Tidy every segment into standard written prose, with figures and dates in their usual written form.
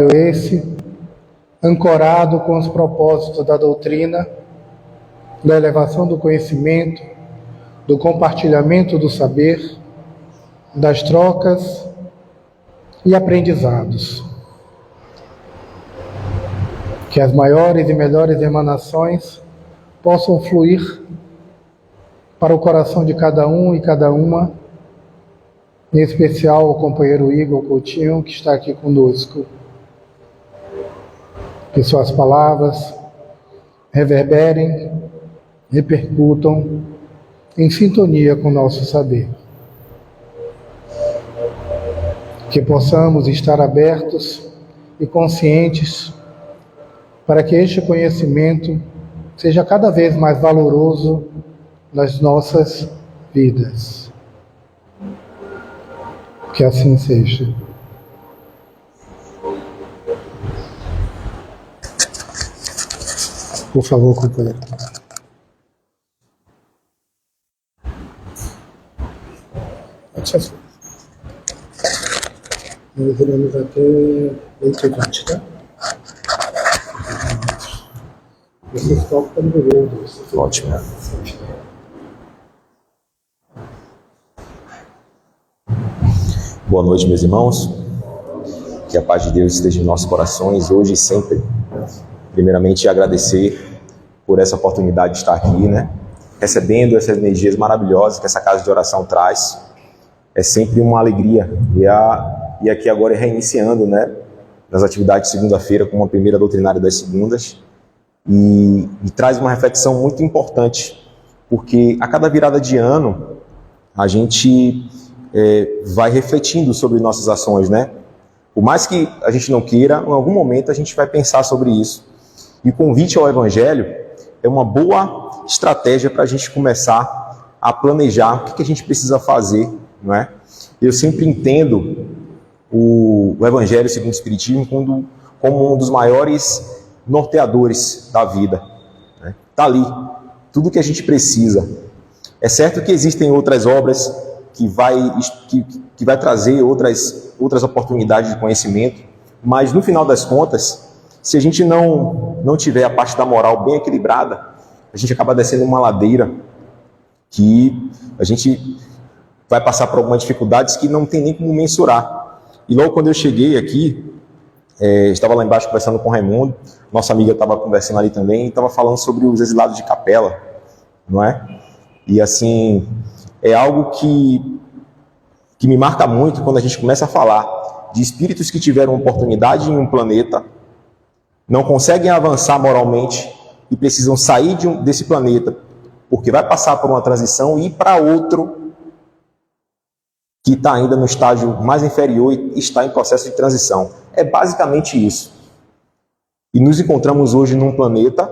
esse, ancorado com os propósitos da doutrina, da elevação do conhecimento, do compartilhamento do saber, das trocas e aprendizados. Que as maiores e melhores emanações possam fluir para o coração de cada um e cada uma, em especial o companheiro Igor Coutinho, que está aqui conosco. Que suas palavras reverberem, repercutam em sintonia com o nosso saber. Que possamos estar abertos e conscientes para que este conhecimento seja cada vez mais valoroso nas nossas vidas. Que assim seja. Por favor, companheiro. Nós iremos até 20h20, tá? Vocês tocam para o mundo. Ótimo. Boa noite, meus irmãos. Que a paz de Deus esteja em nossos corações, hoje e sempre. Primeiramente, agradecer por essa oportunidade de estar aqui, né? Recebendo essas energias maravilhosas que essa casa de oração traz. É sempre uma alegria. E aqui agora reiniciando, né? Nas atividades de segunda-feira, com uma primeira doutrinária das segundas. E traz uma reflexão muito importante, porque a cada virada de ano, a gente vai refletindo sobre nossas ações, né? Por mais que a gente não queira, em algum momento a gente vai pensar sobre isso. E o convite ao Evangelho é uma boa estratégia para a gente começar a planejar o que a gente precisa fazer, não é? Eu sempre entendo o Evangelho segundo o Espiritismo como um dos maiores norteadores da vida. Está ali, tudo que a gente precisa. É certo que existem outras obras que vai trazer outras oportunidades de conhecimento, mas no final das contas, se a gente não tiver a parte da moral bem equilibrada, a gente acaba descendo uma ladeira que a gente vai passar por algumas dificuldades que não tem nem como mensurar. E logo quando eu cheguei aqui, estava lá embaixo conversando com o Raimundo, nossa amiga estava conversando ali também, e estava falando sobre os exilados de capela, não é? E assim, é algo que me marca muito quando a gente começa a falar de espíritos que tiveram oportunidade em um planeta, não conseguem avançar moralmente e precisam sair desse planeta, porque vai passar por uma transição e ir para outro que está ainda no estágio mais inferior e está em processo de transição. É basicamente isso. E nos encontramos hoje num planeta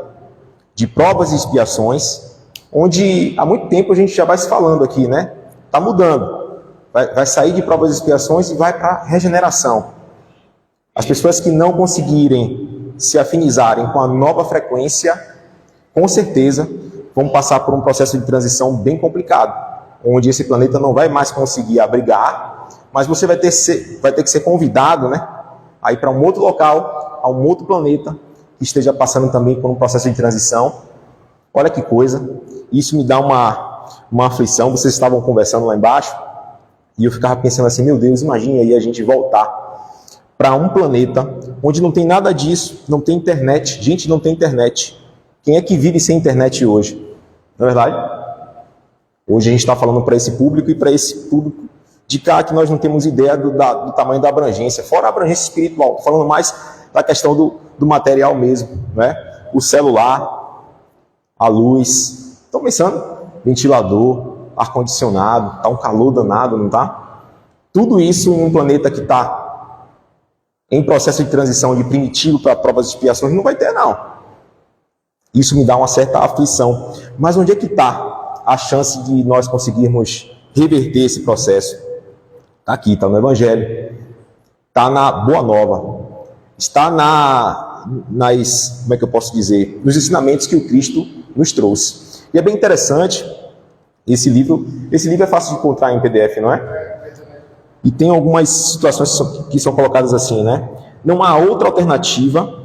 de provas e expiações, onde há muito tempo a gente já vai se falando aqui, né? Está mudando. Vai sair de provas e expiações e vai para a regeneração. As pessoas que não conseguirem se afinizarem com a nova frequência, com certeza vão passar por um processo de transição bem complicado, onde esse planeta não vai mais conseguir abrigar, mas você vai ter que ser convidado, né, a ir para um outro local, a um outro planeta, que esteja passando também por um processo de transição. Olha que coisa, isso me dá uma aflição. Vocês estavam conversando lá embaixo, e eu ficava pensando assim, meu Deus, imagine aí a gente voltar para um planeta onde não tem nada disso, não tem internet. Gente, não tem internet. Quem é que vive sem internet hoje? Não é verdade? Hoje a gente está falando para esse público e para esse público de cá que nós não temos ideia do tamanho da abrangência, fora a abrangência espiritual. Estou falando mais da questão do material mesmo, né? O celular, a luz, estão pensando? Ventilador, ar-condicionado, está um calor danado, não está? Tudo isso em um planeta que está em processo de transição de primitivo para provas e expiações, não vai ter, não. Isso me dá uma certa aflição. Mas onde é que está a chance de nós conseguirmos reverter esse processo? Está aqui, está no Evangelho, está na Boa Nova, está como é que eu posso dizer, nos ensinamentos que o Cristo nos trouxe. E é bem interessante, esse livro é fácil de encontrar em PDF, não é? E tem algumas situações que são colocadas assim, né? não há outra alternativa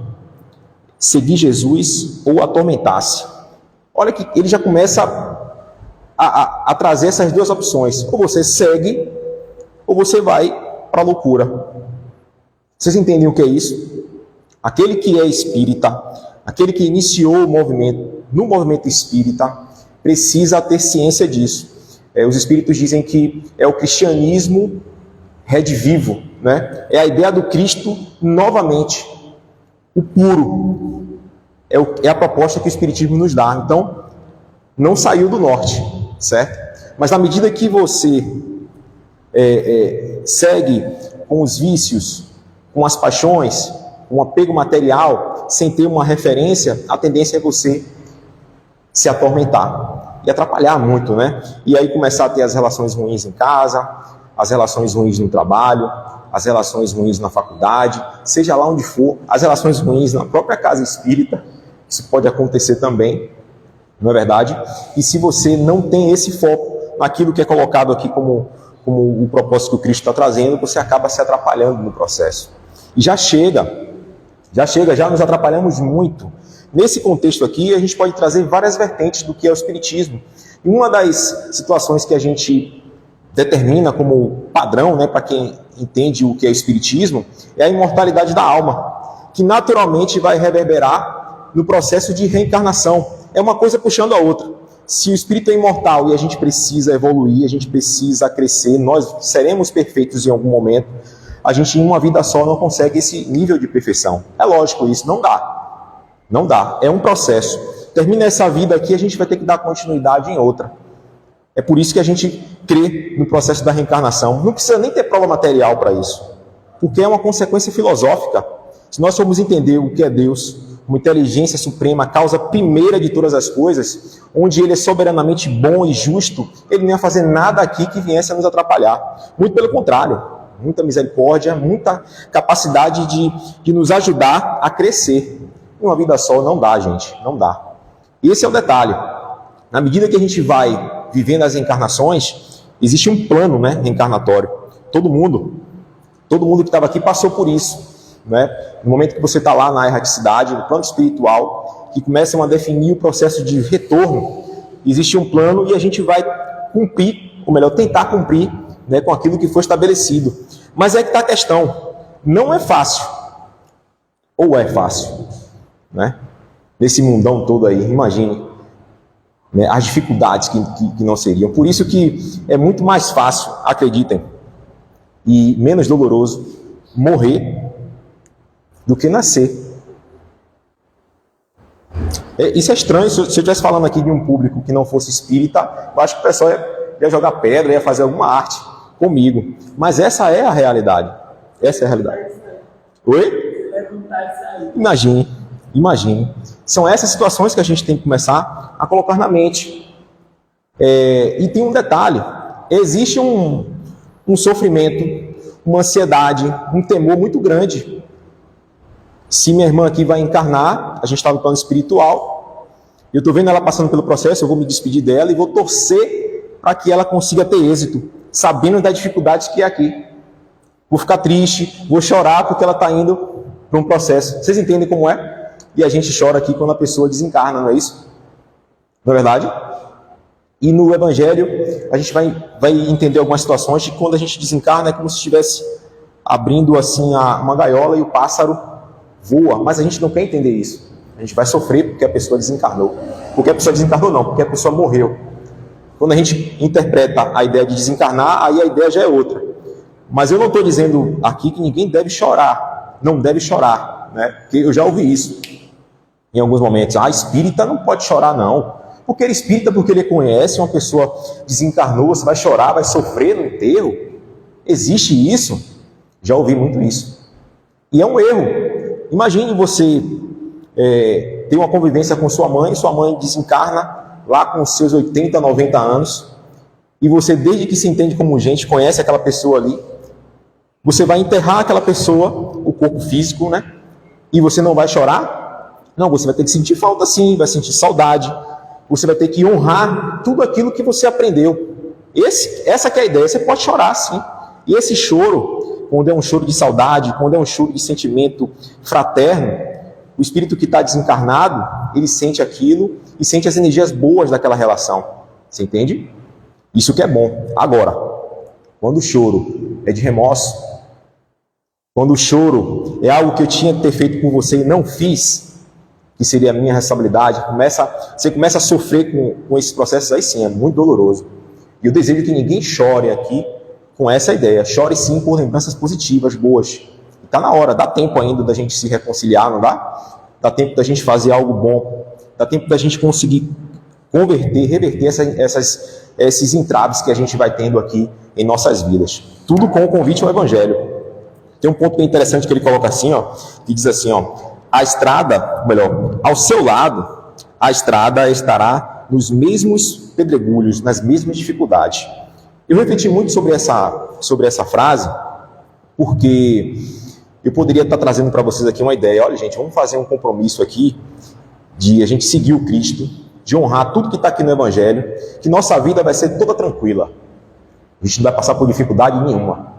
seguir Jesus ou atormentar-se. Olha que ele já começa a trazer essas duas opções. Ou você segue, ou você vai para a loucura. Vocês entendem o que é isso? Aquele que é espírita, aquele que iniciou o movimento, no movimento espírita, precisa ter ciência disso. Os espíritos dizem que é o cristianismo redivivo, né? É a ideia do Cristo novamente, o puro. É a proposta que o espiritismo nos dá. Então, não saiu do norte, certo? Mas na medida que você segue com os vícios, com as paixões, com o apego material, sem ter uma referência, a tendência é você se atormentar e atrapalhar muito, né? E aí começar a ter as relações ruins em casa, as relações ruins no trabalho, as relações ruins na faculdade, seja lá onde for, as relações ruins na própria casa espírita, isso pode acontecer também, não é verdade? E se você não tem esse foco naquilo que é colocado aqui como o propósito que o Cristo está trazendo, você acaba se atrapalhando no processo. E já nos atrapalhamos muito. Nesse contexto aqui, a gente pode trazer várias vertentes do que é o espiritismo. E uma das situações que a gente determina como padrão, né, para quem entende o que é o espiritismo, é a imortalidade da alma, que naturalmente vai reverberar no processo de reencarnação. É uma coisa puxando a outra. Se o espírito é imortal e a gente precisa evoluir, a gente precisa crescer, nós seremos perfeitos em algum momento, a gente em uma vida só não consegue esse nível de perfeição. É lógico isso, não dá. Não dá, é um processo. Termina essa vida aqui, a gente vai ter que dar continuidade em outra. É por isso que a gente crê no processo da reencarnação. Não precisa nem ter prova material para isso, porque é uma consequência filosófica. Se nós formos entender o que é Deus, uma inteligência suprema, a causa primeira de todas as coisas, onde Ele é soberanamente bom e justo, Ele não ia fazer nada aqui que viesse a nos atrapalhar. Muito pelo contrário, muita misericórdia, muita capacidade de nos ajudar a crescer. Em uma vida só não dá, gente, não dá. Esse é o detalhe. Na medida que a gente vai vivendo as encarnações, existe um plano, né, reencarnatório. Todo mundo que estava aqui passou por isso, né? No momento que você está lá na erraticidade, no plano espiritual, que começam a definir o processo de retorno, existe um plano e a gente vai cumprir, ou melhor, tentar cumprir, né, com aquilo que foi estabelecido. Mas é que está a questão. Não é fácil. Ou é fácil? Né? Nesse mundão todo aí, imagine, né, as dificuldades que não seriam. Por isso que é muito mais fácil, acreditem, e menos doloroso morrer do que nascer. Isso é estranho. Se eu estivesse falando aqui de um público que não fosse espírita, eu acho que o pessoal ia jogar pedra, ia fazer alguma arte comigo. Mas essa é a realidade. Essa é a realidade. Oi? Imagine. São essas situações que a gente tem que começar a colocar na mente. E tem um detalhe. Existe um sofrimento, uma ansiedade, um temor muito grande. Se minha irmã aqui vai encarnar, a gente está no plano espiritual, eu estou vendo ela passando pelo processo, eu vou me despedir dela e vou torcer para que ela consiga ter êxito, sabendo das dificuldades que é aqui. Vou ficar triste, vou chorar porque ela está indo para um processo. Vocês entendem como é? E a gente chora aqui quando a pessoa desencarna, não é isso? Não é verdade? E no Evangelho, a gente vai entender algumas situações de quando a gente desencarna, é como se estivesse abrindo assim uma gaiola e o pássaro voa, mas a gente não quer entender isso. A gente vai sofrer porque a pessoa desencarnou. Porque a pessoa desencarnou não, porque a pessoa morreu. Quando a gente interpreta a ideia de desencarnar, aí a ideia já é outra. Mas eu não estou dizendo aqui que ninguém deve chorar. Não deve chorar, né? Porque eu já ouvi isso em alguns momentos. Espírita não pode chorar, não. Porque ele é espírita, porque ele conhece uma pessoa desencarnou, você vai chorar, vai sofrer no enterro. Existe isso? Já ouvi muito isso. E é um erro. Imagine você ter uma convivência com sua mãe desencarna lá com seus 80, 90 anos, e você, desde que se entende como gente, conhece aquela pessoa ali, você vai enterrar aquela pessoa, o corpo físico, né? E você não vai chorar? Não, você vai ter que sentir falta sim, vai sentir saudade, você vai ter que honrar tudo aquilo que você aprendeu. Essa que é a ideia, você pode chorar sim, e esse choro quando é um choro de saudade, quando é um choro de sentimento fraterno, o espírito que está desencarnado, ele sente aquilo e sente as energias boas daquela relação. Você entende? Isso que é bom. Agora, quando o choro é de remorso, quando o choro é algo que eu tinha que ter feito por você e não fiz, que seria a minha responsabilidade, você começa a sofrer com esses processos, aí sim, é muito doloroso. E eu desejo que ninguém chore aqui com essa ideia. Chore sim por lembranças positivas, boas. Está na hora, dá tempo ainda da gente se reconciliar, não dá? Dá tempo da gente fazer algo bom. Dá tempo da gente conseguir reverter esses entraves que a gente vai tendo aqui em nossas vidas. Tudo com o convite ao Evangelho. Tem um ponto bem interessante que ele coloca assim, ó, que diz assim, ó, a estrada, melhor, ao seu lado, a estrada estará nos mesmos pedregulhos, nas mesmas dificuldades. Eu refleti muito sobre essa frase, porque eu poderia estar trazendo para vocês aqui uma ideia. Olha, gente, vamos fazer um compromisso aqui de a gente seguir o Cristo, de honrar tudo que está aqui no Evangelho, que nossa vida vai ser toda tranquila. A gente não vai passar por dificuldade nenhuma.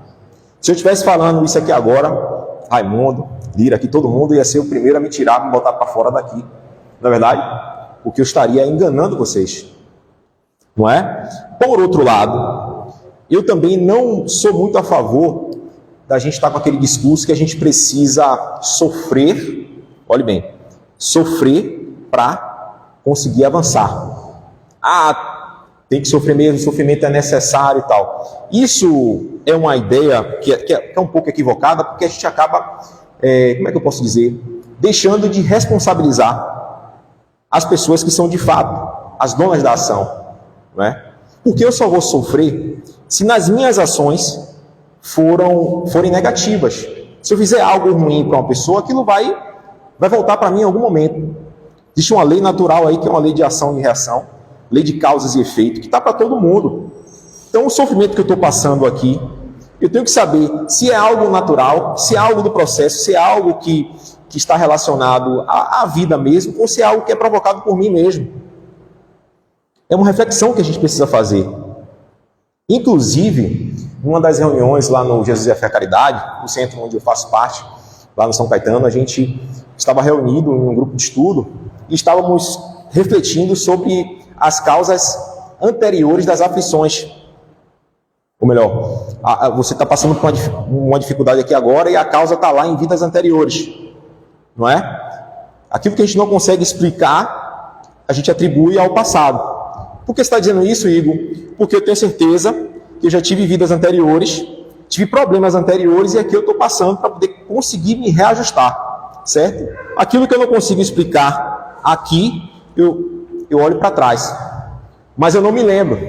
Se eu estivesse falando isso aqui agora, Raimundo, Lira, aqui todo mundo ia ser o primeiro a me tirar, me botar para fora daqui. Não é verdade? Porque eu estaria enganando vocês. Não é? Por outro lado, eu também não sou muito a favor da gente estar com aquele discurso que a gente precisa sofrer, olhe bem, sofrer para conseguir avançar. Ah, tem que sofrer mesmo, o sofrimento é necessário e tal. Isso é uma ideia que é um pouco equivocada, porque a gente acaba, como é que eu posso dizer, deixando de responsabilizar as pessoas que são de fato as donas da ação. Não é? Porque eu só vou sofrer se nas minhas ações forem negativas. Se eu fizer algo ruim para uma pessoa, aquilo vai voltar para mim em algum momento. Existe uma lei natural aí, que é uma lei de ação e reação, lei de causas e efeitos, que está para todo mundo. Então, o sofrimento que eu estou passando aqui, eu tenho que saber se é algo natural, se é algo do processo, se é algo que está relacionado à vida mesmo, ou se é algo que é provocado por mim mesmo. É uma reflexão que a gente precisa fazer. Inclusive, numa das reuniões lá no Jesus e a Fé e a Caridade, no centro onde eu faço parte, lá no São Caetano, a gente estava reunido em um grupo de estudo e estávamos refletindo sobre as causas anteriores das aflições. Ou melhor, você está passando por uma dificuldade aqui agora e a causa está lá em vidas anteriores. Não é? Aquilo que a gente não consegue explicar, a gente atribui ao passado. Por que você está dizendo isso, Igor? Porque eu tenho certeza que eu já tive vidas anteriores, tive problemas anteriores e aqui eu estou passando para poder conseguir me reajustar, certo? Aquilo que eu não consigo explicar aqui, eu olho para trás, mas eu não me lembro,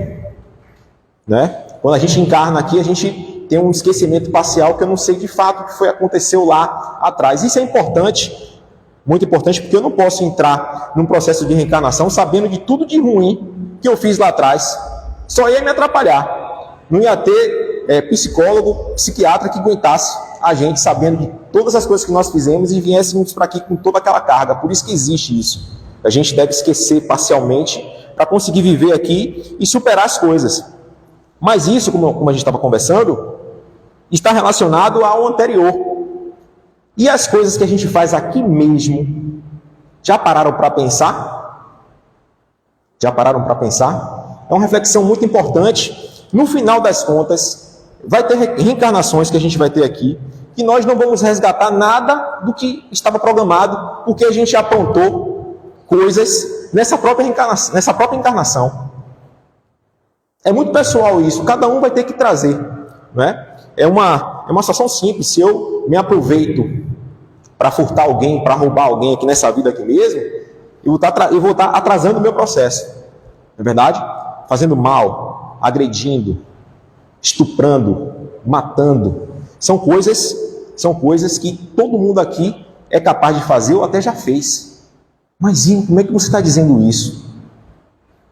né? Quando a gente encarna aqui, a gente tem um esquecimento parcial que eu não sei de fato o que aconteceu lá atrás. Isso é importante, muito importante, porque eu não posso entrar num processo de reencarnação sabendo de tudo de ruim que eu fiz lá atrás. Só ia me atrapalhar. Não ia ter psicólogo, psiquiatra que aguentasse a gente sabendo de todas as coisas que nós fizemos e viéssemos para aqui com toda aquela carga. Por isso que existe isso. A gente deve esquecer parcialmente para conseguir viver aqui e superar as coisas. Mas isso, como a gente estava conversando, está relacionado ao anterior. E as coisas que a gente faz aqui mesmo, já pararam para pensar? Já pararam para pensar? É uma reflexão muito importante. No final das contas, vai ter reencarnações que a gente vai ter aqui, que nós não vamos resgatar nada do que estava programado, porque a gente aprontou coisas nessa própria encarnação. É muito pessoal isso, cada um vai ter que trazer. Né? É uma situação simples. Se eu me aproveito para furtar alguém, para roubar alguém aqui nessa vida aqui mesmo, eu vou estar atrasando o meu processo. Não é verdade? Fazendo mal, agredindo, estuprando, matando. São coisas que todo mundo aqui é capaz de fazer ou até já fez. Mas Ingo, como é que você está dizendo isso?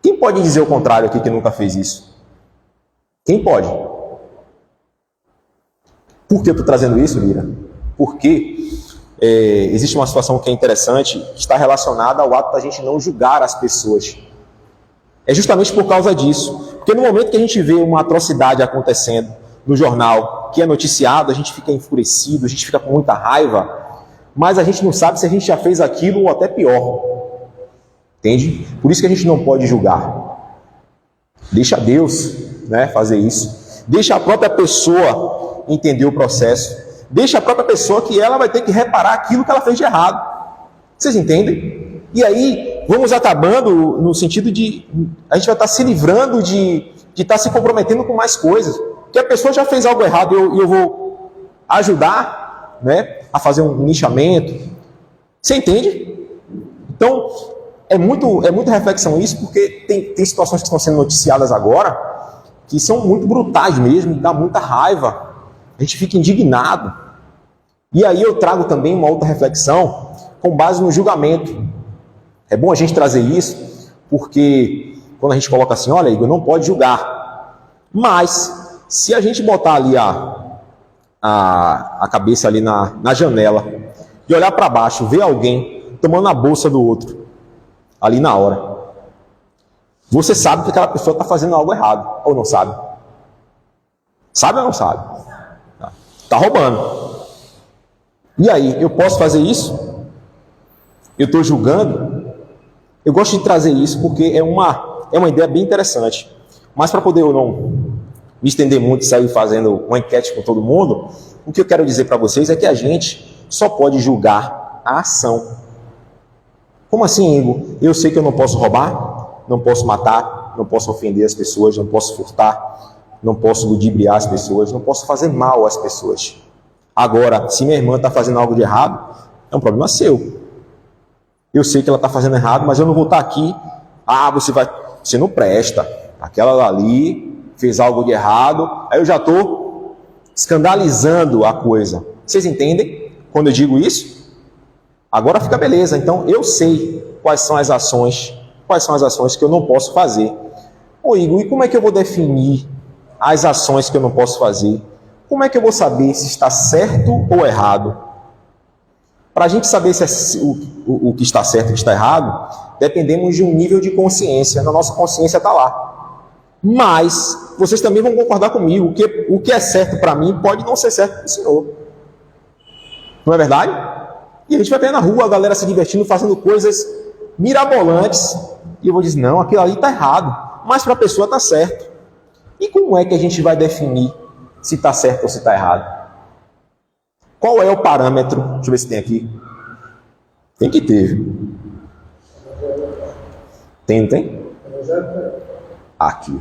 Quem pode dizer o contrário aqui que nunca fez isso? Quem pode? Por que eu estou trazendo isso, Lira? Porque existe uma situação que é interessante, que está relacionada ao ato da gente não julgar as pessoas. É justamente por causa disso. Porque no momento que a gente vê uma atrocidade acontecendo no jornal, que é noticiado, a gente fica enfurecido, a gente fica com muita raiva, mas a gente não sabe se a gente já fez aquilo ou até pior. Entende? Por isso que a gente não pode julgar. Deixa Deus, né, fazer isso. Deixa a própria pessoa entender o processo. Deixa a própria pessoa que ela vai ter que reparar aquilo que ela fez de errado. Vocês entendem? E aí, vamos acabando no sentido de... A gente vai estar se livrando de estar se comprometendo com mais coisas. Que a pessoa já fez algo errado e eu vou ajudar, né, a fazer um nichamento. Você entende? Então, é muita reflexão isso, porque tem situações que estão sendo noticiadas agora que são muito brutais mesmo, dá muita raiva. A gente fica indignado. E aí eu trago também uma outra reflexão com base no julgamento. É bom a gente trazer isso, porque quando a gente coloca assim, olha, Igor, não pode julgar. Mas, se a gente botar ali a cabeça ali na janela e olhar para baixo, ver alguém tomando a bolsa do outro, ali na hora, você sabe que aquela pessoa está fazendo algo errado, ou não sabe? Sabe ou não sabe? Está roubando. E aí, eu posso fazer isso? Eu estou julgando? Eu gosto de trazer isso porque é uma ideia bem interessante. Mas para poder eu não me estender muito e sair fazendo uma enquete com todo mundo, o que eu quero dizer para vocês é que a gente só pode julgar a ação. Como assim, Igor? Eu sei que eu não posso roubar, não posso matar, não posso ofender as pessoas, não posso furtar, não posso ludibriar as pessoas, não posso fazer mal às pessoas. Agora, se minha irmã está fazendo algo de errado, é um problema seu. Eu sei que ela está fazendo errado, mas eu não vou estar aqui. Você não presta. Aquela ali fez algo de errado, aí eu já estou escandalizando a coisa. Vocês entendem quando eu digo isso? Agora fica beleza. Então eu sei quais são as ações que eu não posso fazer. Ô Igor, e como é que eu vou definir as ações que eu não posso fazer? Como é que eu vou saber se está certo ou errado? Para a gente saber se o que está certo e o que está errado, dependemos de um nível de consciência. Na nossa consciência está lá. Mas vocês também vão concordar comigo que o que é certo para mim pode não ser certo para o senhor. Não é verdade? E a gente vai ver na rua a galera se divertindo, fazendo coisas mirabolantes. E eu vou dizer, não, aquilo ali está errado. Mas para a pessoa está certo. E como é que a gente vai definir se está certo ou se está errado? Qual é o parâmetro? Deixa eu ver se tem aqui. Tem que ter. Tem, não tem? Aqui.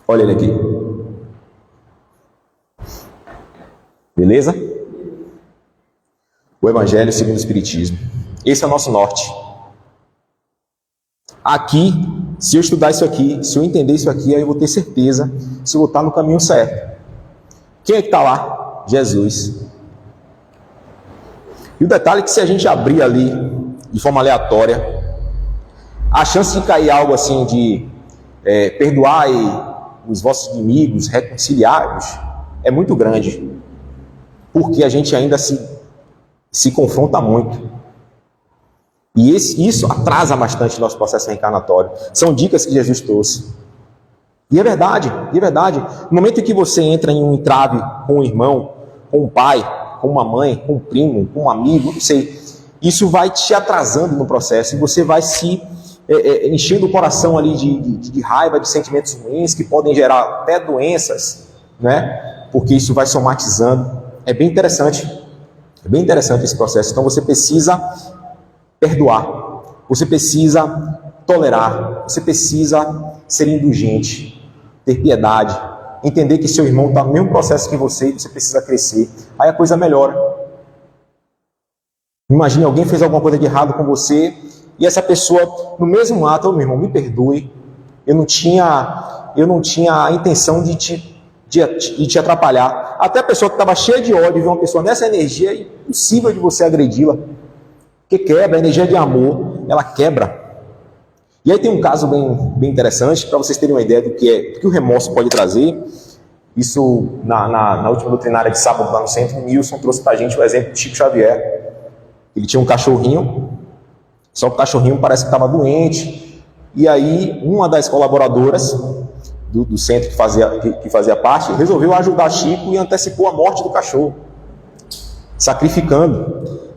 Olha ele aqui. Beleza? O Evangelho segundo o Espiritismo. Esse é o nosso norte. Aqui, se eu estudar isso aqui, se eu entender isso aqui, aí eu vou ter certeza se eu vou estar no caminho certo. Quem é que está lá? Jesus. E o detalhe é que se a gente abrir ali de forma aleatória, a chance de cair algo assim de perdoai os vossos inimigos, reconciliai-os, é muito grande. Porque a gente ainda se confronta muito. E isso atrasa bastante o nosso processo reencarnatório. São dicas que Jesus trouxe. E é verdade. No momento em que você entra em um entrave com um irmão, com um pai, com uma mãe, com um primo, com um amigo, não sei, isso vai te atrasando no processo e você vai se enchendo o coração ali de raiva, de sentimentos ruins que podem gerar até doenças, né? Porque isso vai somatizando. É bem interessante esse processo. Então você precisa perdoar, você precisa tolerar, você precisa ser indulgente, ter piedade, entender que seu irmão está no mesmo processo que você e você precisa crescer. Aí a coisa melhora. Imagine alguém fez alguma coisa de errado com você e essa pessoa, no mesmo ato, meu irmão, me perdoe, eu não tinha a intenção de te atrapalhar. Até a pessoa que estava cheia de ódio, ver uma pessoa nessa energia, é impossível de você agredi-la. Porque quebra, a energia de amor, ela quebra. E aí tem um caso bem interessante, para vocês terem uma ideia do que o remorso pode trazer. Isso, na última doutrinária de sábado lá no centro, o Nilson trouxe para a gente o exemplo de Chico Xavier. Ele tinha um cachorrinho, só que o cachorrinho parece que estava doente. E aí, uma das colaboradoras do centro que fazia parte, resolveu ajudar Chico e antecipou a morte do cachorro, sacrificando.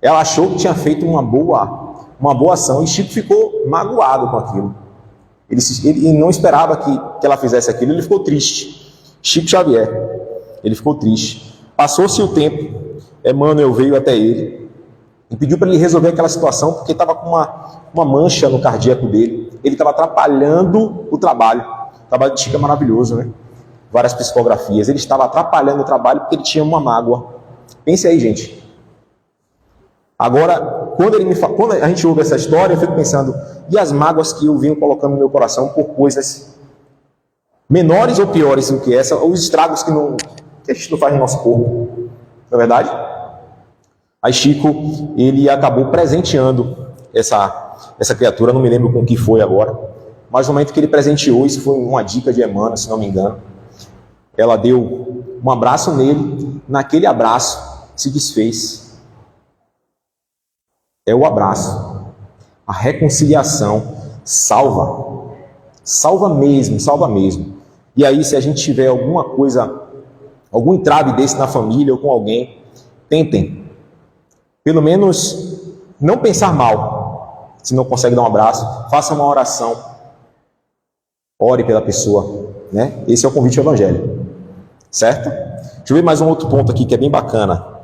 Ela achou que tinha feito uma boa ação e Chico ficou magoado com aquilo. Ele não esperava que ela fizesse aquilo, ele ficou triste. Chico Xavier, ele ficou triste. Passou-se o tempo, Emmanuel veio até ele e pediu para ele resolver aquela situação, porque estava com uma mancha no cardíaco dele. Ele estava atrapalhando o trabalho. O trabalho de Chico é maravilhoso, né? Várias psicografias. Ele estava atrapalhando o trabalho porque ele tinha uma mágoa. Pense aí, gente. Agora, quando a gente ouve essa história, eu fico pensando, e as mágoas que eu venho colocando no meu coração por coisas menores ou piores do que essa, ou os estragos que a gente não faz no nosso corpo, não é verdade? Aí Chico, ele acabou presenteando essa criatura, não me lembro com que foi agora, mas no momento que ele presenteou, isso foi uma dica de Emmanuel, se não me engano, ela deu um abraço nele, naquele abraço se desfez. É o abraço, a reconciliação salva mesmo. E aí, se a gente tiver alguma coisa, algum entrave desse na família ou com alguém, tentem, pelo menos, não pensar mal. Se não consegue dar um abraço, faça uma oração, ore pela pessoa, né? Esse é o convite ao Evangelho, certo? Deixa eu ver mais um outro ponto aqui que é bem bacana.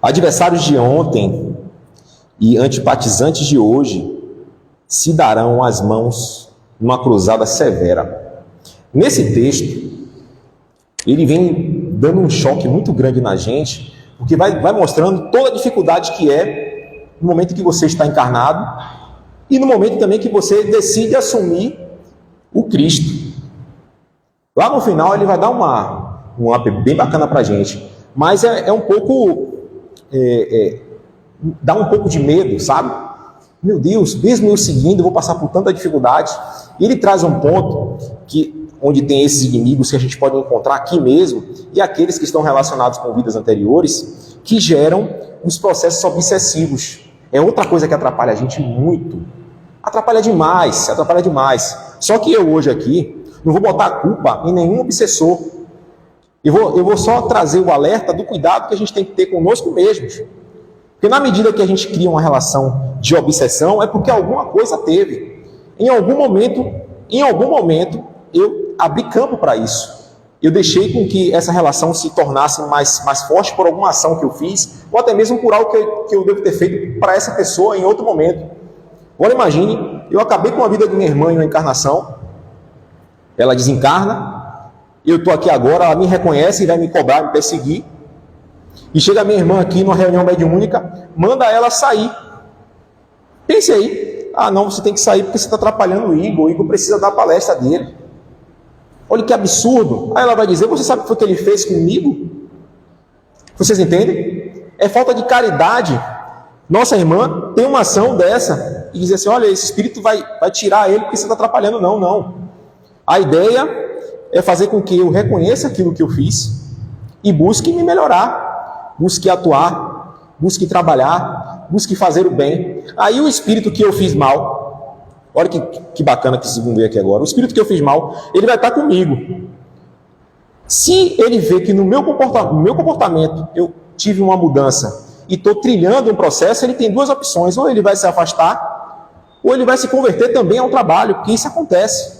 Adversários de ontem e antipatizantes de hoje se darão as mãos numa cruzada severa. Nesse texto, ele vem dando um choque muito grande na gente, porque vai mostrando toda a dificuldade que é no momento que você está encarnado e no momento também que você decide assumir o Cristo. Lá no final ele vai dar um up bem bacana para a gente, mas é um pouco... dá um pouco de medo, sabe? Meu Deus, mesmo eu seguindo, eu vou passar por tanta dificuldade. E ele traz um ponto onde tem esses inimigos que a gente pode encontrar aqui mesmo, e aqueles que estão relacionados com vidas anteriores, que geram os processos obsessivos. É outra coisa que atrapalha a gente muito. Atrapalha demais. Só que eu hoje aqui não vou botar a culpa em nenhum obsessor. Eu vou só trazer o alerta do cuidado que a gente tem que ter conosco mesmos. Porque na medida que a gente cria uma relação de obsessão, é porque alguma coisa teve. Em algum momento, eu abri campo para isso. Eu deixei com que essa relação se tornasse mais forte por alguma ação que eu fiz, ou até mesmo por algo que eu devo ter feito para essa pessoa em outro momento. Agora imagine, eu acabei com a vida de minha irmã em uma encarnação, ela desencarna, eu estou aqui agora, ela me reconhece e vai me cobrar, me perseguir. E chega a minha irmã aqui numa reunião mediúnica, manda ela sair. Pense aí. Ah, não, você tem que sair porque você está atrapalhando o Igor precisa dar a palestra dele. Olha que absurdo. Aí ela vai dizer, você sabe o que ele fez comigo? Vocês entendem? É falta de caridade. Nossa irmã tem uma ação dessa e diz assim, olha, esse espírito vai tirar ele porque você está atrapalhando. Não. A ideia é fazer com que eu reconheça aquilo que eu fiz e busque me melhorar, busque atuar, busque trabalhar, busque fazer o bem. Aí o espírito que eu fiz mal, olha que bacana que vocês vão ver aqui agora, o espírito que eu fiz mal, ele vai estar comigo. Se ele vê que no meu comportamento eu tive uma mudança e estou trilhando um processo, ele tem duas opções, ou ele vai se afastar, ou ele vai se converter também ao trabalho, porque isso acontece.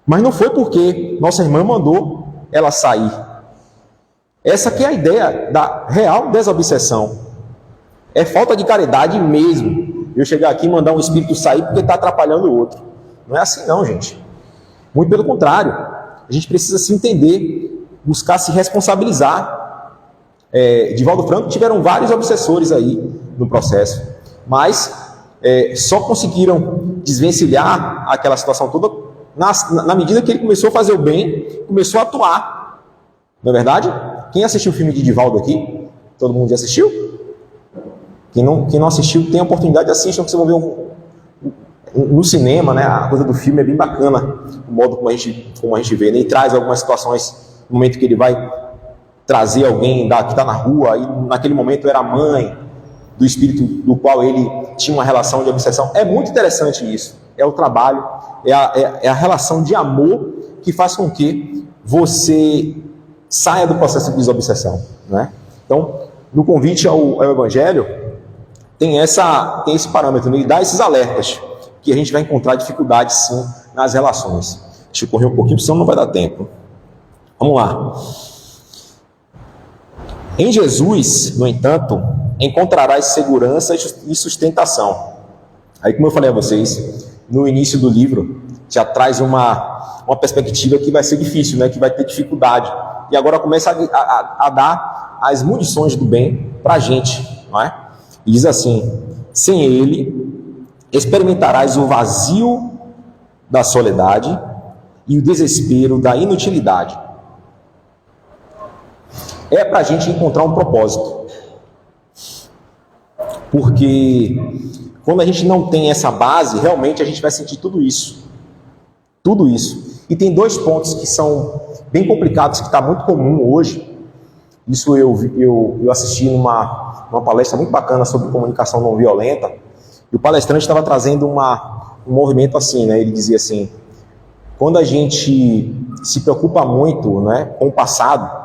Mas não foi porque nossa irmã mandou ela sair. Essa que é a ideia da real desobsessão. É falta de caridade mesmo. Eu chegar aqui e mandar um espírito sair porque está atrapalhando o outro. Não é assim não, gente. Muito pelo contrário. A gente precisa se entender, buscar se responsabilizar. Divaldo Franco tiveram vários obsessores aí no processo. Mas só conseguiram desvencilhar aquela situação toda na medida que ele começou a fazer o bem, começou a atuar. Não é verdade? Quem assistiu o filme de Divaldo aqui? Todo mundo já assistiu? Quem não assistiu, tem a oportunidade, assistam, que vocês vão ver no cinema, né? A coisa do filme é bem bacana, o modo como a gente vê, né? Ele traz algumas situações, no momento que ele vai trazer alguém que está na rua, e naquele momento era a mãe do espírito do qual ele tinha uma relação de obsessão. É muito interessante isso. É o trabalho, É a relação de amor que faz com que você saia do processo de desobsessão, né? Então, no convite ao Evangelho, tem esse parâmetro, né? E dá esses alertas, que a gente vai encontrar dificuldades, sim, nas relações. Deixa eu correr um pouquinho, senão não vai dar tempo. Vamos lá. Em Jesus, no entanto, encontrarás segurança e sustentação. Aí, como eu falei a vocês, no início do livro, já traz uma perspectiva que vai ser difícil, né? Que vai ter dificuldade. E agora começa a dar as munições do bem para a gente, não é? E diz assim: sem ele, experimentarás o vazio da soledade e o desespero da inutilidade. É para a gente encontrar um propósito. Porque quando a gente não tem essa base, realmente a gente vai sentir tudo isso. Tudo isso. E tem 2 pontos que são bem complicados, que está muito comum hoje. Isso eu assisti numa palestra muito bacana sobre comunicação não violenta. E o palestrante estava trazendo um movimento assim, né? Ele dizia assim: quando a gente se preocupa muito, né, com o passado,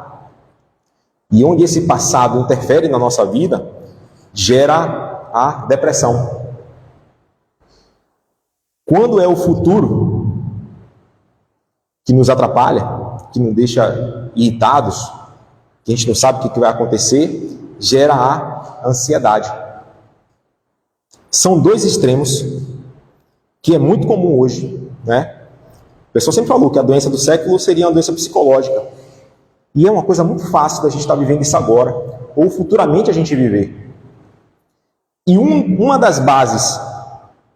e onde esse passado interfere na nossa vida, gera a depressão. Quando é o futuro que nos atrapalha, que nos deixa irritados, que a gente não sabe o que vai acontecer, gera a ansiedade. São 2 extremos que é muito comum hoje, né? A pessoa sempre falou que a doença do século seria uma doença psicológica. E é uma coisa muito fácil da gente estar vivendo isso agora, ou futuramente a gente viver. E uma das bases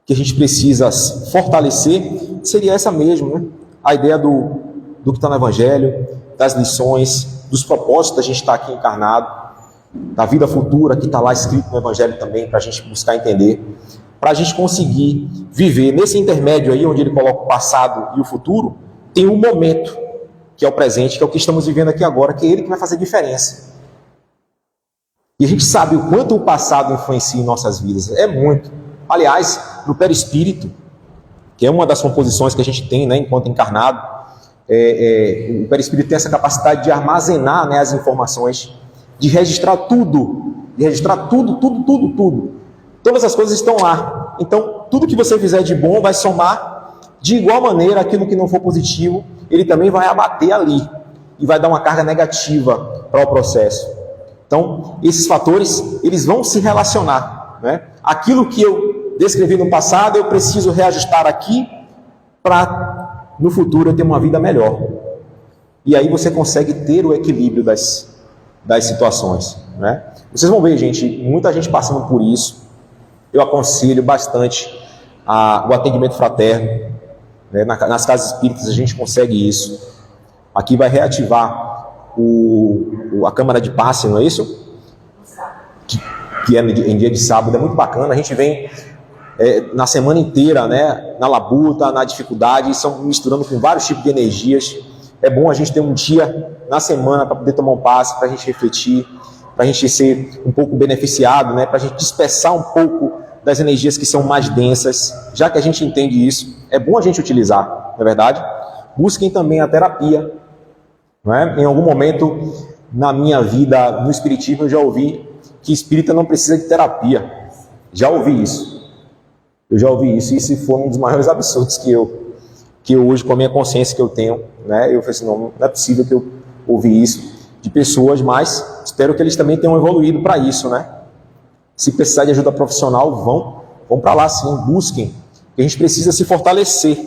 que a gente precisa fortalecer seria essa mesmo, né? A ideia do que está no Evangelho, das lições, dos propósitos da gente estar aqui encarnado, da vida futura que está lá escrito no Evangelho também, para a gente buscar entender, para a gente conseguir viver nesse intermédio aí, onde ele coloca o passado e o futuro, tem um momento, que é o presente, que é o que estamos vivendo aqui agora, que é ele que vai fazer diferença. E a gente sabe o quanto o passado influencia em nossas vidas, é muito. Aliás, no perispírito, que é uma das composições que a gente tem, né, enquanto encarnado, o perispírito tem essa capacidade de armazenar, né, as informações, de registrar tudo, tudo. Todas as coisas estão lá. Então, tudo que você fizer de bom vai somar de igual maneira. Aquilo que não for positivo, ele também vai abater ali e vai dar uma carga negativa para o processo. Então, esses fatores, eles vão se relacionar, né? Aquilo que eu descrevi no passado, eu preciso reajustar aqui para, no futuro, eu ter uma vida melhor. E aí você consegue ter o equilíbrio das situações, né? Vocês vão ver, gente, muita gente passando por isso. Eu aconselho bastante o atendimento fraterno, né? Nas casas espíritas a gente consegue isso. Aqui vai reativar a Câmara de Passe, não é isso? Que é em dia de sábado, é muito bacana. A gente vem na semana inteira, né, na labuta, na dificuldade, misturando com vários tipos de energias. É bom a gente ter um dia na semana para poder tomar um passe, para a gente refletir, para a gente ser um pouco beneficiado, né, para a gente dispersar um pouco das energias que são mais densas. Já que a gente entende isso, é bom a gente utilizar, não é verdade? Busquem também a terapia. Não é? Em algum momento na minha vida no espiritismo eu já ouvi que espírita não precisa de terapia. Já ouvi isso. Eu já ouvi isso. E isso foi um dos maiores absurdos que eu hoje, com a minha consciência que eu tenho, né, eu falei assim, não é possível que eu ouvi isso de pessoas, mas espero que eles também tenham evoluído para isso, né? Se precisar de ajuda profissional, vão para lá sim, busquem. A gente precisa se fortalecer,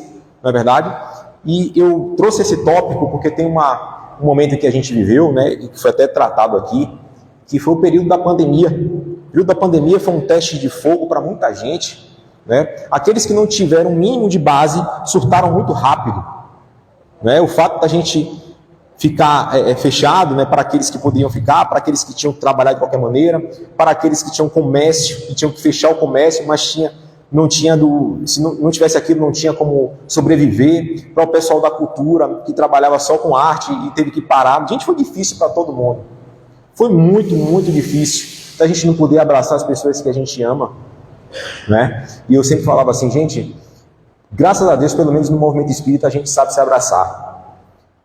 não é verdade? E eu trouxe esse tópico porque tem um momento que a gente viveu, né, e que foi até tratado aqui, que foi o período da pandemia. O período da pandemia foi um teste de fogo para muita gente, né? Aqueles que não tiveram um mínimo de base surtaram muito rápido, né? O fato da gente ficar fechado, né, para aqueles que podiam ficar, para aqueles que tinham que trabalhar de qualquer maneira, para aqueles que tinham comércio e tinham que fechar o comércio, mas se não tivesse aquilo, não tinha como sobreviver. Para o pessoal da cultura, que trabalhava só com arte e teve que parar. Gente, foi difícil para todo mundo. Foi muito, muito difícil. A gente não poder abraçar as pessoas que a gente ama, né? E eu sempre falava assim, gente, Graças a Deus, pelo menos no movimento espírita, a gente sabe se abraçar.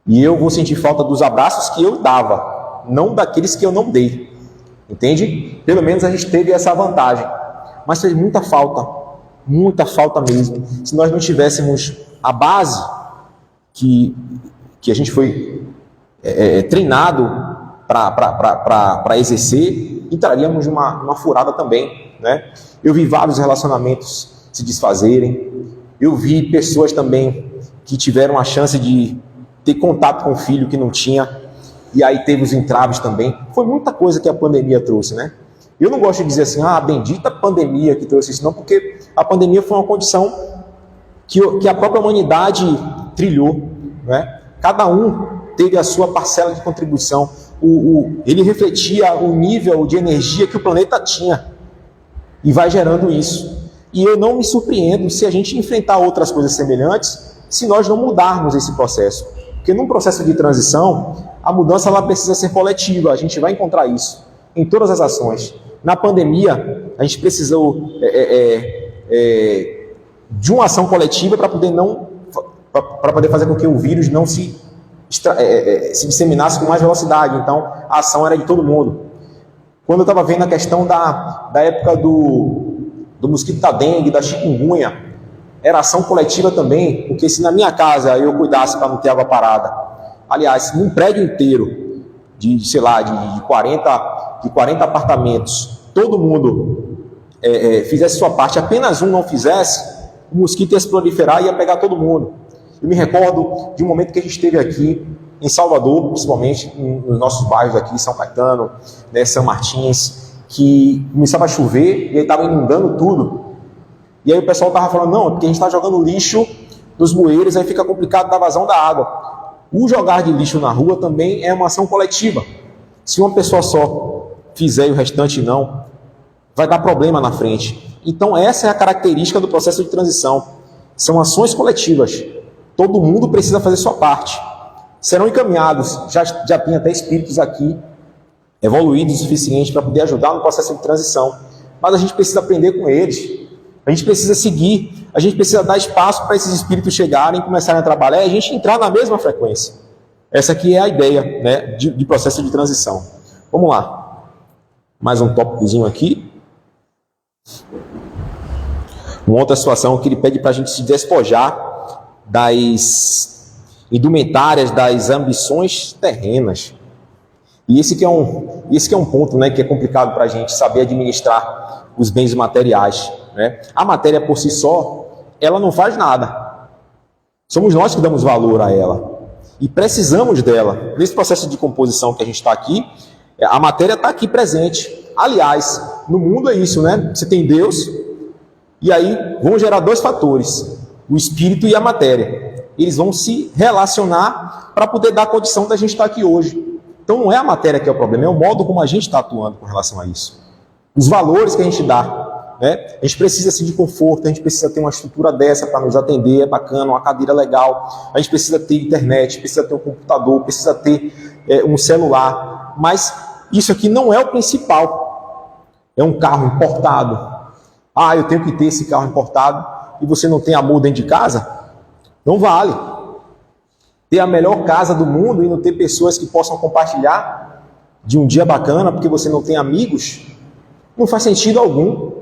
E eu vou sentir falta dos abraços que eu dava, não daqueles que eu não dei. Entende? Pelo menos a gente teve essa vantagem. Mas fez muita falta mesmo. Se nós não tivéssemos a base que a gente foi treinado para exercer, entraríamos numa furada também, né? Eu vi vários relacionamentos se desfazerem, eu vi pessoas também que tiveram a chance de ter contato com o filho que não tinha, e aí teve os entraves também. Foi muita coisa que a pandemia trouxe, né? Eu não gosto de dizer assim, a bendita pandemia que trouxe isso, não, porque a pandemia foi uma condição que a própria humanidade trilhou, né? Cada um teve a sua parcela de contribuição. Ele refletia o nível de energia que o planeta tinha e vai gerando isso. E eu não me surpreendo se a gente enfrentar outras coisas semelhantes, se nós não mudarmos esse processo. Porque num processo de transição, a mudança ela precisa ser coletiva. A gente vai encontrar isso em todas as ações. Na pandemia, a gente precisou de uma ação coletiva para poder fazer com que o vírus não se disseminasse com mais velocidade. Então, a ação era de todo mundo. Quando eu estava vendo a questão da época do mosquito da dengue, da chikungunya, era ação coletiva também, porque se na minha casa eu cuidasse para não ter água parada, aliás, num prédio inteiro, de 40 apartamentos, todo mundo fizesse sua parte, apenas um não fizesse, o mosquito ia se proliferar e ia pegar todo mundo. Eu me recordo de um momento que a gente esteve aqui em Salvador, principalmente nos nossos bairros aqui, São Caetano, né, São Martins, que começava a chover e aí estava inundando tudo. E aí o pessoal estava falando, não, é porque a gente está jogando lixo nos bueiros, aí fica complicado dar vazão da água. O jogar de lixo na rua também é uma ação coletiva. Se uma pessoa só fizer e o restante não, vai dar problema na frente. Então essa é a característica do processo de transição. São ações coletivas. Todo mundo precisa fazer sua parte. Serão encaminhados, já tem até espíritos aqui, evoluídos o suficiente para poder ajudar no processo de transição. Mas a gente precisa aprender com eles. A gente precisa seguir, a gente precisa dar espaço para esses espíritos chegarem, começarem a trabalhar e a gente entrar na mesma frequência. Essa aqui é a ideia, né, de processo de transição. Vamos lá. Mais um tópicozinho aqui. Uma outra situação que ele pede para a gente se despojar das indumentárias, das ambições terrenas. E esse que é um ponto, né, que é complicado para a gente saber administrar os bens materiais, né? A matéria por si só, ela não faz nada. Somos nós que damos valor a ela. E precisamos dela. Nesse processo de composição que a gente está aqui, a matéria está aqui presente. Aliás, no mundo é isso, né? Você tem Deus, e aí vão gerar dois fatores, o espírito e a matéria. Eles vão se relacionar para poder dar a condição da gente estar aqui hoje. Então não é a matéria que é o problema, é o modo como a gente está atuando com relação a isso. Os valores que a gente dá, né? A gente precisa assim, de conforto, a gente precisa ter uma estrutura dessa para nos atender, é bacana, uma cadeira legal, a gente precisa ter internet, precisa ter um computador, precisa ter um celular, mas isso aqui não é o principal. É um carro importado. Ah, eu tenho que ter esse carro importado e você não tem amor dentro de casa? Não vale. Ter a melhor casa do mundo e não ter pessoas que possam compartilhar de um dia bacana porque você não tem amigos, não faz sentido algum.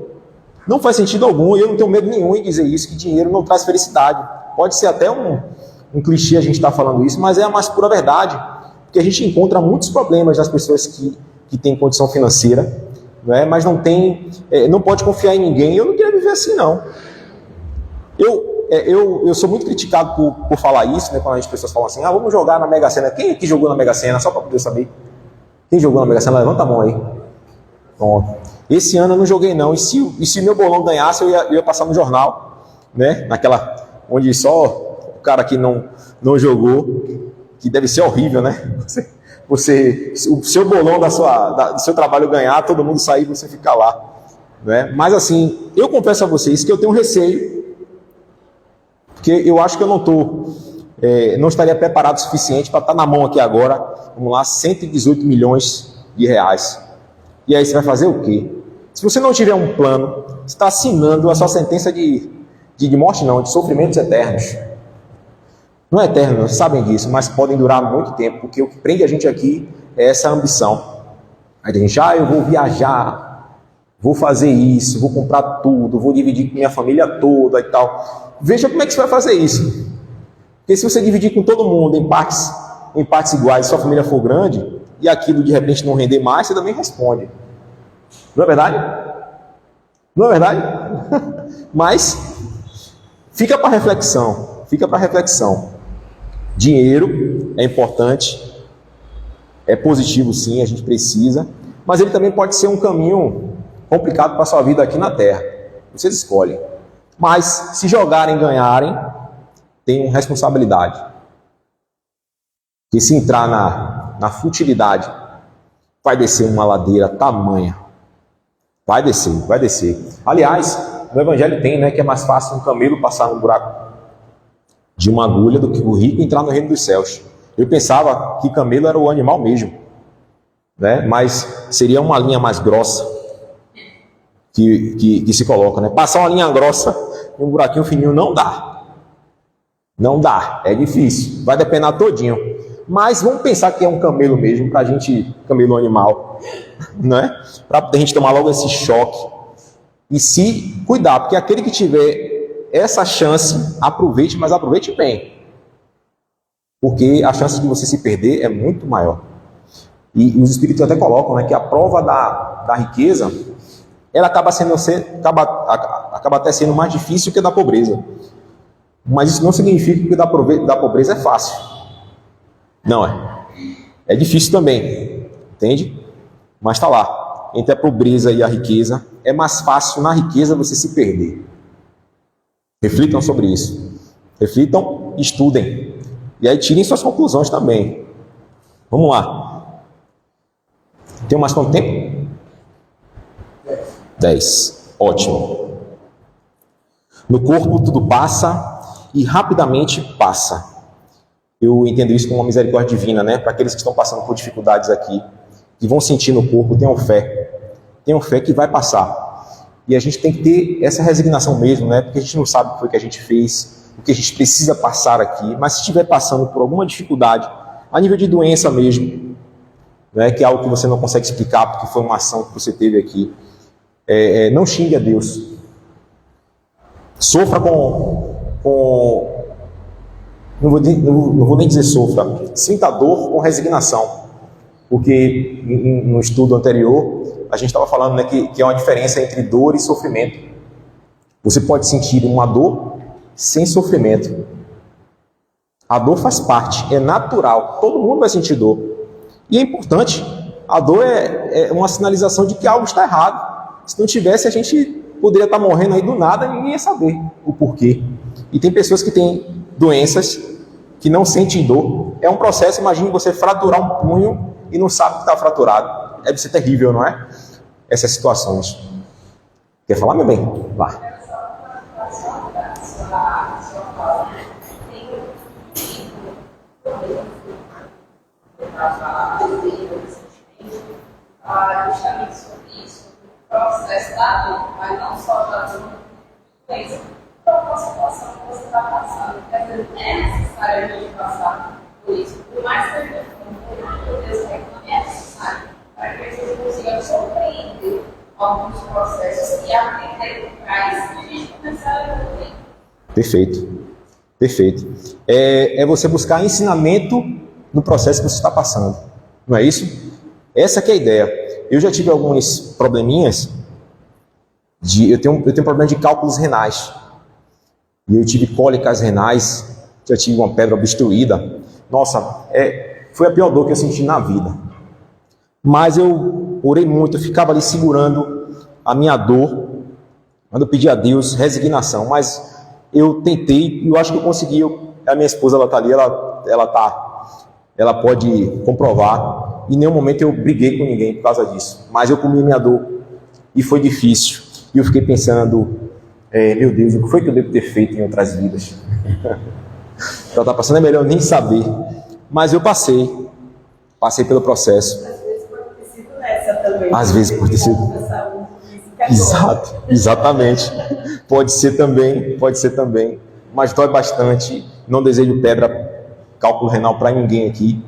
Não faz sentido algum, e eu não tenho medo nenhum em dizer isso, que dinheiro não traz felicidade. Pode ser até um clichê a gente estar falando isso, mas é a mais pura verdade. Porque a gente encontra muitos problemas das pessoas que têm condição financeira, né, mas não pode confiar em ninguém. Eu não queria viver assim, não. Eu sou muito criticado por falar isso, né, quando as pessoas falam assim, vamos jogar na Mega Sena. Quem aqui jogou na Mega Sena? Só para poder saber. Quem jogou na Mega Sena? Levanta a mão aí. Pronto. Esse ano eu não joguei não, e se meu bolão ganhasse, eu ia passar no jornal, né? Naquela, onde só o cara que não jogou, que deve ser horrível, né? O seu bolão do seu trabalho ganhar, todo mundo sair e você ficar lá, né? Mas assim, eu confesso a vocês que eu tenho receio, porque eu acho que eu não estaria preparado o suficiente para estar na mão aqui agora, vamos lá, 118 milhões de reais. E aí você vai fazer o quê? Se você não tiver um plano, você está assinando a sua sentença de de morte não, de sofrimentos eternos. Não é eterno, vocês sabem disso, mas podem durar muito tempo, porque o que prende a gente aqui é essa ambição. Aí a gente, eu vou viajar, vou fazer isso, vou comprar tudo, vou dividir com minha família toda e tal. Veja como é que você vai fazer isso. Porque se você dividir com todo mundo em partes iguais, se sua família for grande, e aquilo de repente não render mais, você também responde. Não é verdade? Não é verdade? Mas fica para reflexão, Dinheiro é importante, é positivo sim, a gente precisa, mas ele também pode ser um caminho complicado para a sua vida aqui na Terra. Vocês escolhem. Mas se jogarem e ganharem, tenham responsabilidade. Porque se entrar na futilidade, vai descer uma ladeira tamanha. Vai descer. Aliás, no Evangelho tem, né, que é mais fácil um camelo passar no buraco de uma agulha do que o rico entrar no reino dos céus. Eu pensava que camelo era o animal mesmo, né? Mas seria uma linha mais grossa que se coloca, né? Passar uma linha grossa em um buraquinho fininho não dá. Não dá, é difícil, vai depenar todinho. Mas vamos pensar que é um camelo mesmo, pra gente, camelo animal, né? Pra gente tomar logo esse choque e se cuidar, porque aquele que tiver essa chance, aproveite, mas aproveite bem. Porque a chance de você se perder é muito maior. E os espíritos até colocam, né, que a prova da riqueza, ela acaba até sendo mais difícil que a da pobreza. Mas isso não significa que da pobreza é fácil. Não é. É difícil também, entende? Mas está lá. Entre a pobreza e a riqueza, é mais fácil na riqueza você se perder. Reflitam sobre isso. Reflitam, estudem. E aí tirem suas conclusões também. Vamos lá. Tem mais quanto tempo? 10. Ótimo. No corpo tudo passa e rapidamente passa. Eu entendo isso como uma misericórdia divina, né? Para aqueles que estão passando por dificuldades aqui, que vão sentir no corpo, tenham fé. Tenham fé que vai passar. E a gente tem que ter essa resignação mesmo, né? Porque a gente não sabe o que foi que a gente fez, o que a gente precisa passar aqui. Mas se estiver passando por alguma dificuldade, a nível de doença mesmo, né? Que é algo que você não consegue explicar porque foi uma ação que você teve aqui, não xingue a Deus. Sofra não vou nem dizer sofra, sinta dor com resignação. Porque no estudo anterior, a gente estava falando, né, que é uma diferença entre dor e sofrimento. Você pode sentir uma dor sem sofrimento. A dor faz parte, é natural, todo mundo vai sentir dor. E é importante, a dor é uma sinalização de que algo está errado. Se não tivesse, a gente poderia estar morrendo aí do nada e ninguém ia saber o porquê. E tem pessoas que têm doenças que não sentem dor. É um processo, imagine você fraturar um punho e não sabe que está fraturado. Deve ser terrível, não é? Essas situações. Quer falar, meu bem? Vá. Justamente sobre isso, o processo da dor, mas não só da dor, mas qual a situação que você está passando. Quer dizer, é necessário a gente passar por isso. Por mais que eu Deus reclame, é necessário para que a gente consiga compreender alguns processos e aprender para isso a gente começar a evoluir. Perfeito. É você buscar ensinamento no processo que você está passando. Não é isso? Essa que é a ideia. Eu já tive alguns probleminhas. Eu tenho problema de cálculos renais. E eu tive cólicas renais. Já tive uma pedra obstruída. Nossa, foi a pior dor que eu senti na vida. Mas eu orei muito, eu ficava ali segurando a minha dor. Quando eu pedi a Deus resignação. Mas eu tentei e eu acho que eu consegui. A minha esposa, ela está ali, ela pode comprovar. Em nenhum momento eu briguei com ninguém por causa disso. Mas eu comi minha dor e foi difícil. E eu fiquei pensando, meu Deus, o que foi que eu devo ter feito em outras vidas? Ela está passando, é melhor nem saber. Mas eu passei pelo processo. Às vezes pode ter sido nessa também. Às vezes pode ter sido. Exato, exatamente. Pode ser também, mas dói bastante. Não desejo cálculo renal para ninguém aqui,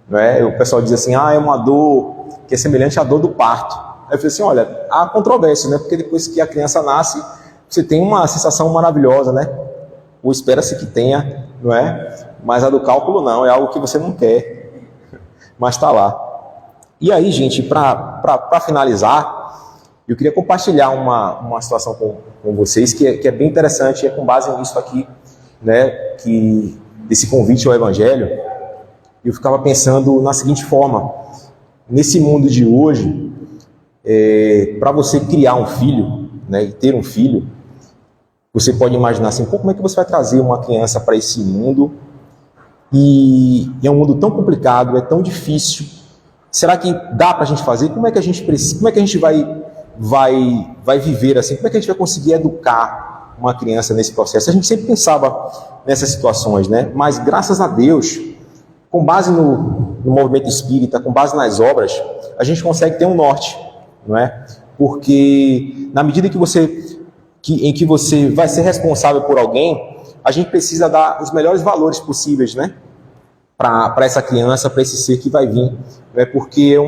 né? O pessoal diz assim, é uma dor que é semelhante à dor do parto. Aí eu falei assim, olha, há controvérsia, né? Porque depois que a criança nasce, você tem uma sensação maravilhosa, né? Ou espera-se que tenha, não é? Mas a do cálculo não, é algo que você não quer, mas está lá. E aí, gente, para finalizar, eu queria compartilhar uma situação com vocês que é bem interessante, é com base nisso aqui, né, desse convite ao Evangelho. Eu ficava pensando na seguinte forma: nesse mundo de hoje, para você criar um filho, né, e ter um filho, você pode imaginar assim, como é que você vai trazer uma criança para esse mundo? E é um mundo tão complicado, é tão difícil. Será que dá para a gente fazer? Como é que a gente vai viver assim? Como é que a gente vai conseguir educar uma criança nesse processo? A gente sempre pensava nessas situações, né? Mas graças a Deus, com base no movimento espírita, com base nas obras, a gente consegue ter um norte, não é? Porque na medida em que você vai ser responsável por alguém, a gente precisa dar os melhores valores possíveis, né? Para essa criança, para esse ser que vai vir, né? Porque é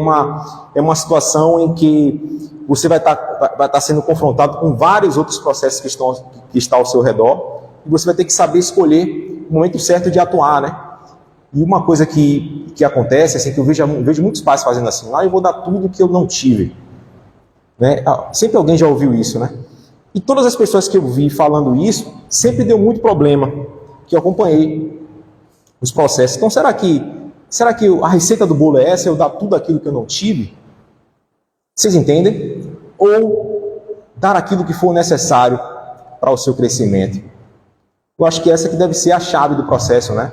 uma situação em que você vai estar sendo confrontado com vários outros processos que estão ao seu redor, e você vai ter que saber escolher o momento certo de atuar, né? E uma coisa que acontece, assim, que eu vejo muitos pais fazendo assim, eu vou dar tudo que eu não tive, né? Sempre alguém já ouviu isso, né? E todas as pessoas que eu vi falando isso, sempre deu muito problema, que eu acompanhei os processos. Então, será que a receita do bolo é essa, eu dar tudo aquilo que eu não tive? Vocês entendem? Ou dar aquilo que for necessário para o seu crescimento? Eu acho que essa que deve ser a chave do processo, né?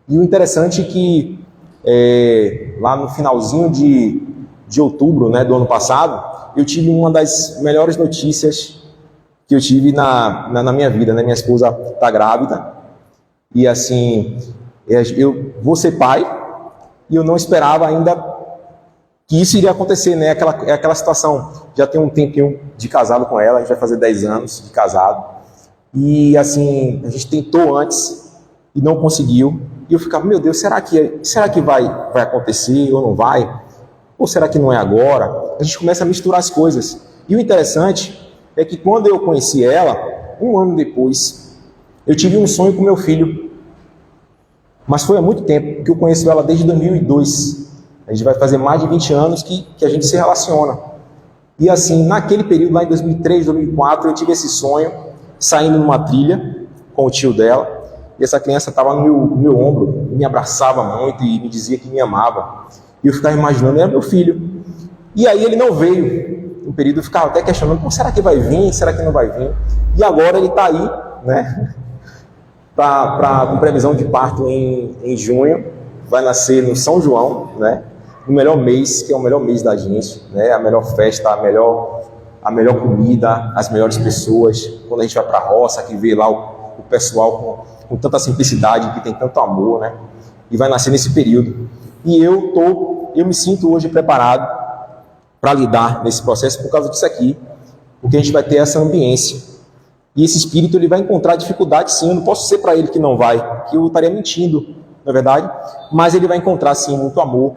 E o interessante é que lá no finalzinho de outubro, né, do ano passado, eu tive uma das melhores notícias que eu tive na minha vida, né? Minha esposa está grávida e assim, eu vou ser pai e eu não esperava ainda que isso iria acontecer, né? Aquela situação, já tem um tempinho de casado com ela, a gente vai fazer 10 anos de casado e assim, a gente tentou antes e não conseguiu, e eu ficava, meu Deus, será que vai acontecer ou não vai? Ou será que não é agora? A gente começa a misturar as coisas. E o interessante é que quando eu conheci ela, um ano depois, eu tive um sonho com meu filho. Mas foi há muito tempo, porque eu conheço ela desde 2002. A gente vai fazer mais de 20 anos que a gente se relaciona. E assim, naquele período, lá em 2003, 2004, eu tive esse sonho, saindo numa trilha com o tio dela. E essa criança estava no meu ombro, me abraçava muito e me dizia que me amava. E eu ficava imaginando, era meu filho. E aí ele não veio. Um período eu ficava até questionando, será que vai vir? Será que não vai vir? E agora ele está aí, né? Com previsão de parto em junho. Vai nascer no São João, né? No melhor mês, que é o melhor mês da gente, né? A melhor festa, a melhor comida, as melhores pessoas. Quando a gente vai para a roça, que vê lá o pessoal com tanta simplicidade, que tem tanto amor, né? E vai nascer nesse período. E eu me sinto hoje preparado para lidar nesse processo por causa disso aqui, porque a gente vai ter essa ambiência. E esse espírito ele vai encontrar dificuldade, sim. Eu não posso ser para ele que não vai, que eu estaria mentindo, na verdade. Mas ele vai encontrar, sim, muito amor,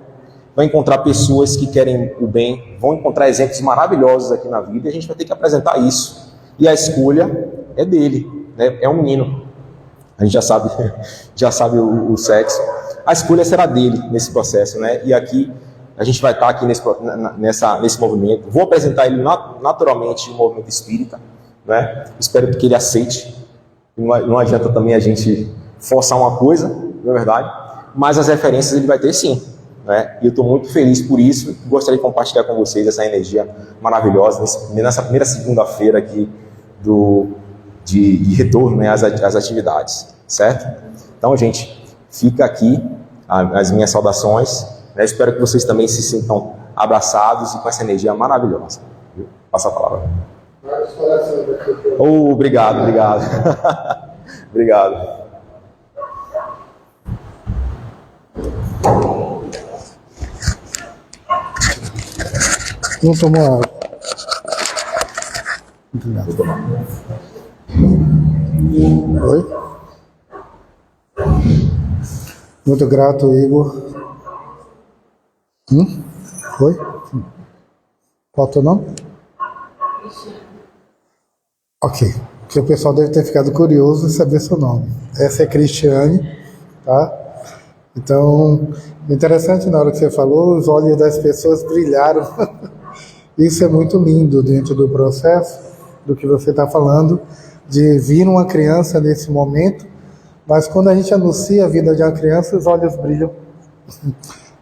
vai encontrar pessoas que querem o bem, vão encontrar exemplos maravilhosos aqui na vida, e a gente vai ter que apresentar isso. E a escolha é dele, né? É um menino. A gente já sabe o sexo. A escolha será dele nesse processo, né? E aqui a gente vai estar aqui nesse movimento. Vou apresentar ele naturalmente no movimento espírita, né? Espero que ele aceite. Não adianta também a gente forçar uma coisa, não é verdade? Mas as referências ele vai ter sim, né? E eu estou muito feliz por isso. Gostaria de compartilhar com vocês essa energia maravilhosa nessa primeira segunda-feira aqui de retorno, né, às atividades, certo? Então, gente, fica aqui as minhas saudações, né? Espero que vocês também se sintam abraçados e com essa energia maravilhosa. Passa a palavra. Obrigado. Obrigado. Não tomou água. Obrigado. Oi? Muito grato, Igor. Oi? Qual é o teu nome? Ok. Porque o pessoal deve ter ficado curioso em saber seu nome. Essa é Cristiane, tá? Então, interessante, na hora que você falou, os olhos das pessoas brilharam. Isso é muito lindo dentro do processo, do que você está falando, de vir uma criança nesse momento, mas quando a gente anuncia a vida de uma criança, os olhos brilham.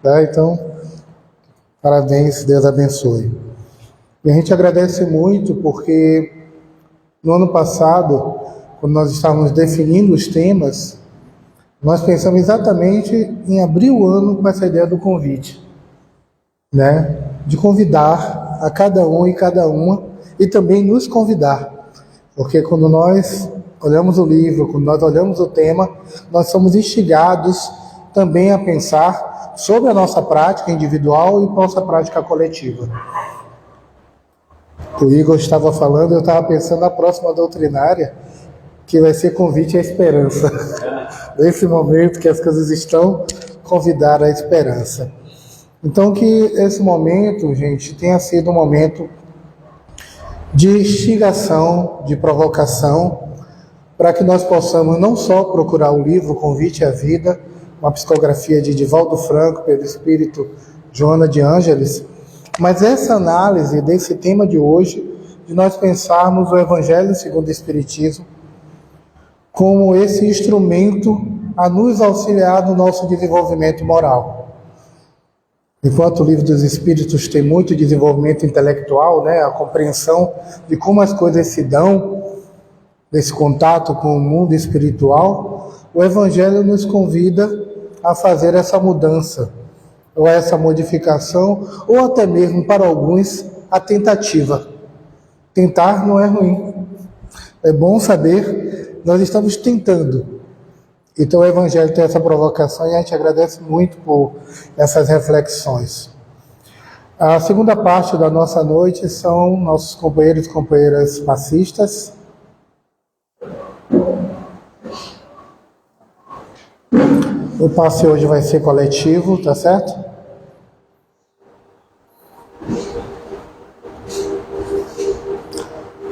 Tá? Então, parabéns, Deus abençoe. E a gente agradece muito porque no ano passado, quando nós estávamos definindo os temas, nós pensamos exatamente em abrir o ano com essa ideia do convite, né? De convidar a cada um e cada uma e também nos convidar. Porque quando nós olhamos o livro, quando nós olhamos o tema, nós somos instigados também a pensar sobre a nossa prática individual e nossa prática coletiva. O Igor estava falando, eu estava pensando na próxima doutrinária, que vai ser convite à esperança. Nesse momento que as coisas estão, convidar à esperança. Então que esse momento, gente, tenha sido um momento de instigação, de provocação, para que nós possamos não só procurar o livro Convite à Vida, uma psicografia de Divaldo Franco, pelo espírito Joana de Ângeles, mas essa análise desse tema de hoje, de nós pensarmos o Evangelho segundo o Espiritismo como esse instrumento a nos auxiliar no nosso desenvolvimento moral. Enquanto o Livro dos Espíritos tem muito desenvolvimento intelectual, né, a compreensão de como as coisas se dão nesse contato com o mundo espiritual, o Evangelho nos convida a fazer essa mudança, ou essa modificação, ou até mesmo, para alguns, a tentativa. Tentar não é ruim. É bom saber, nós estamos tentando. Então o Evangelho tem essa provocação e a gente agradece muito por essas reflexões. A segunda parte da nossa noite são nossos companheiros e companheiras passistas. O passe hoje vai ser coletivo, tá certo?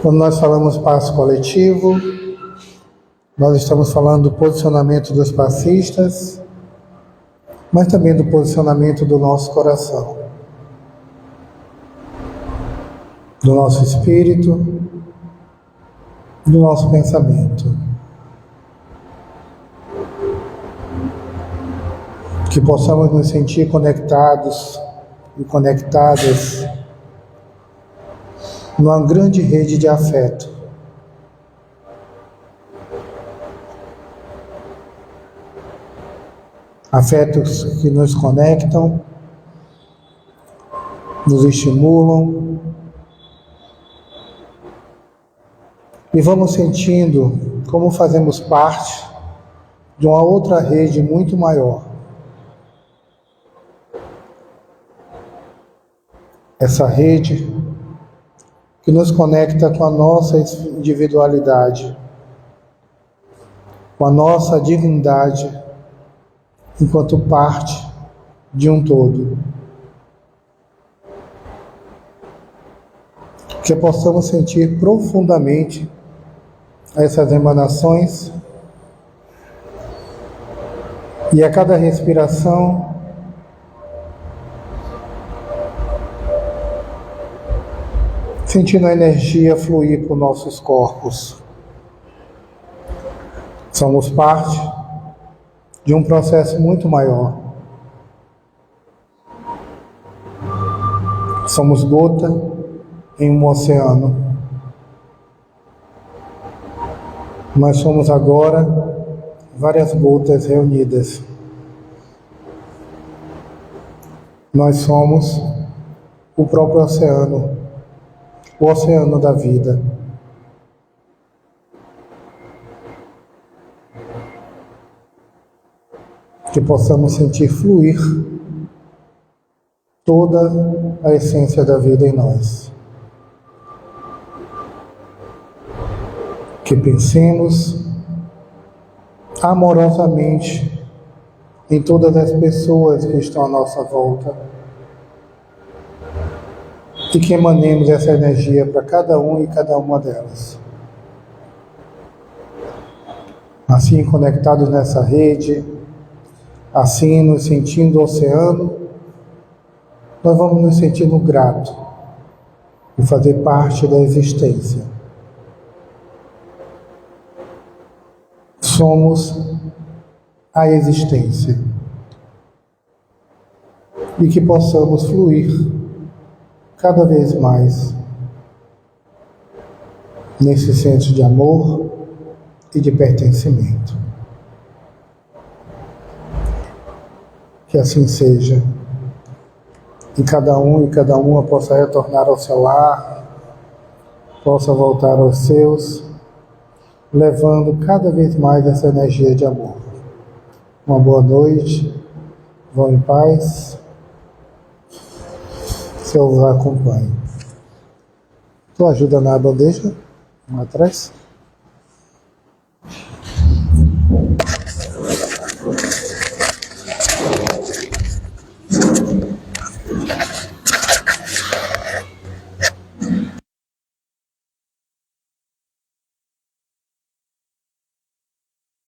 Quando nós falamos passe coletivo, nós estamos falando do posicionamento dos passistas, mas também do posicionamento do nosso coração, do nosso espírito, do nosso pensamento. Que possamos nos sentir conectados e conectadas numa grande rede de afeto. Afetos que nos conectam, nos estimulam e vamos sentindo como fazemos parte de uma outra rede muito maior. Essa rede que nos conecta com a nossa individualidade, com a nossa divindade, enquanto parte de um todo. Que possamos sentir profundamente essas emanações e a cada respiração sentindo a energia fluir por nossos corpos. Somos parte de um processo muito maior. Somos gota em um oceano. Nós somos agora várias gotas reunidas. Nós somos o próprio oceano, o oceano da vida. Que possamos sentir fluir toda a essência da vida em nós. Que pensemos amorosamente em todas as pessoas que estão à nossa volta e que emanemos essa energia para cada um e cada uma delas. Assim, conectados nessa rede, assim, nos sentindo o oceano, nós vamos nos sentindo gratos de fazer parte da existência. Somos a existência. E que possamos fluir cada vez mais nesse senso de amor e de pertencimento. Que assim seja. E cada um e cada uma possa retornar ao seu lar, possa voltar aos seus, levando cada vez mais essa energia de amor. Uma boa noite, vão em paz, Senhor vos acompanhe. Tu ajuda na bandeja, lá atrás?